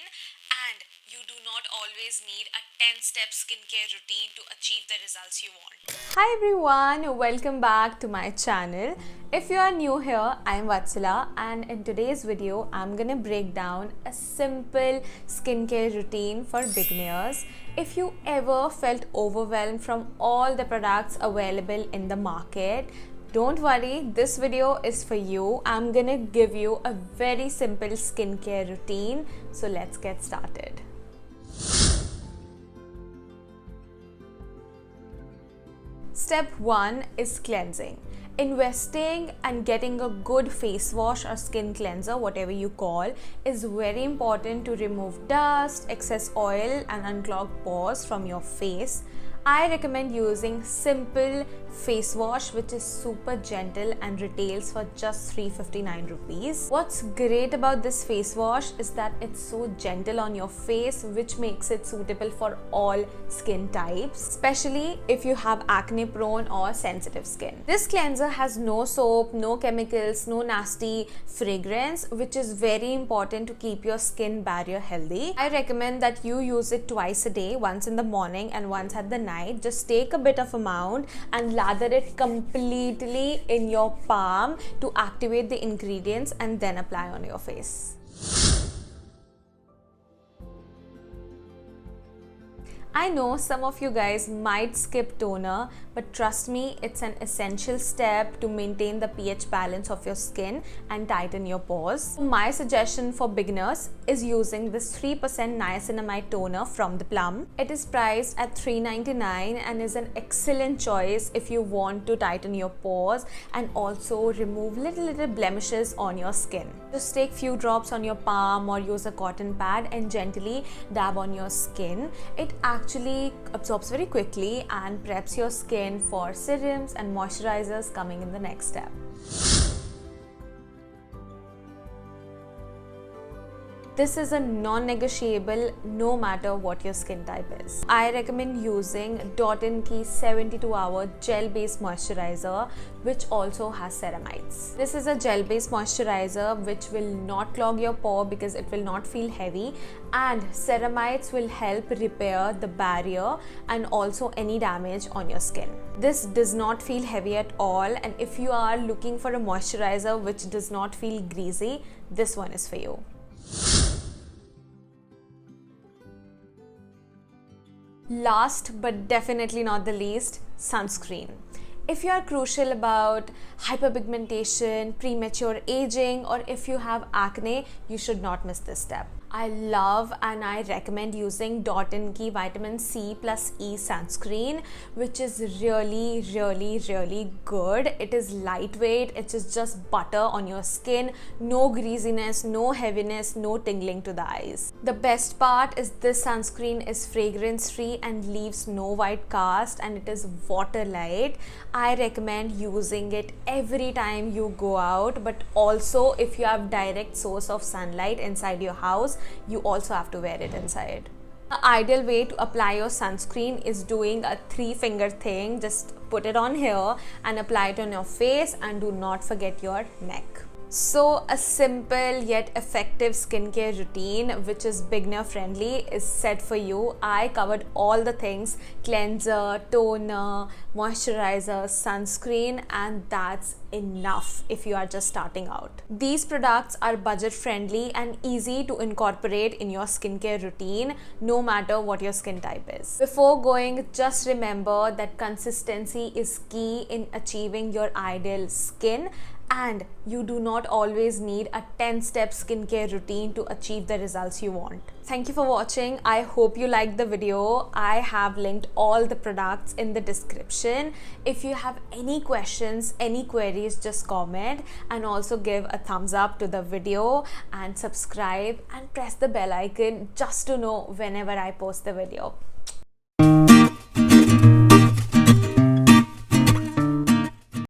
skin, and you do not always need a 10-step skincare routine to achieve the results you want. Hi everyone, welcome back to my channel. If you are new here, I am Vatsala, and in today's video I'm gonna break down a simple skincare routine for beginners. If you ever felt overwhelmed from all the products available in the market, don't worry, this video is for you. I'm gonna give you a very simple skincare routine. So let's get started. Step 1 is cleansing. Investing and getting a good face wash or skin cleanser, whatever you call, is very important to remove dust, excess oil and unclogged pores from your face. I recommend using simple face wash which is super gentle and retails for just 359 rupees. What's great about this face wash is that it's so gentle on your face, which makes it suitable for all skin types, especially if you have acne prone or sensitive skin. This cleanser has no soap, no chemicals, no nasty fragrance, which is very important to keep your skin barrier healthy. I recommend that you use it twice a day, once in the morning and once at the night. Just take a bit of amount and lather it completely in your palm to activate the ingredients and then apply on your face. I know some of you guys might skip toner, but trust me, it's an essential step to maintain the pH balance of your skin and tighten your pores. My suggestion for beginners is using this 3% niacinamide toner from the Plum. It is priced at $3.99 and is an excellent choice if you want to tighten your pores and also remove little blemishes on your skin. Just take few drops on your palm or use a cotton pad and gently dab on your skin. It actually absorbs very quickly and preps your skin for serums and moisturizers coming in the next step. This is a non-negotiable no matter what your skin type is. I recommend using Key 72-hour gel-based moisturizer, which also has ceramides. This is a gel-based moisturizer which will not clog your pore because it will not feel heavy, and ceramides will help repair the barrier and also any damage on your skin. This does not feel heavy at all, and if you are looking for a moisturizer which does not feel greasy, this one is for you. Last but definitely not the least, sunscreen. If you are crucial about hyperpigmentation, premature aging, or if you have acne, you should not miss this step. I love and I recommend using Key Vitamin C plus E sunscreen, which is really good. It is lightweight, it is just butter on your skin, no greasiness, no heaviness, no tingling to the eyes. The best part is this sunscreen is fragrance free and leaves no white cast, and it is water light. I recommend using it every time you go out, but also if you have direct source of sunlight inside your house, you also have to wear it inside. The ideal way to apply your sunscreen is doing a 3-finger thing. Just put it on here and apply it on your face, and do not forget your neck. So a simple yet effective skincare routine which is beginner friendly is set for you. I covered all the things: cleanser, toner, moisturizer, sunscreen, and that's enough if you are just starting out. These products are budget friendly and easy to incorporate in your skincare routine no matter what your skin type is. Before going, just remember that consistency is key in achieving your ideal skin, and you do not always need a 10-step skincare routine to achieve the results you want. Thank you for watching. I hope you liked the video. I have linked all the products in the description. If you have any questions, any queries, just comment, and also give a thumbs up to the video and subscribe and press the bell icon just to know whenever I post the video.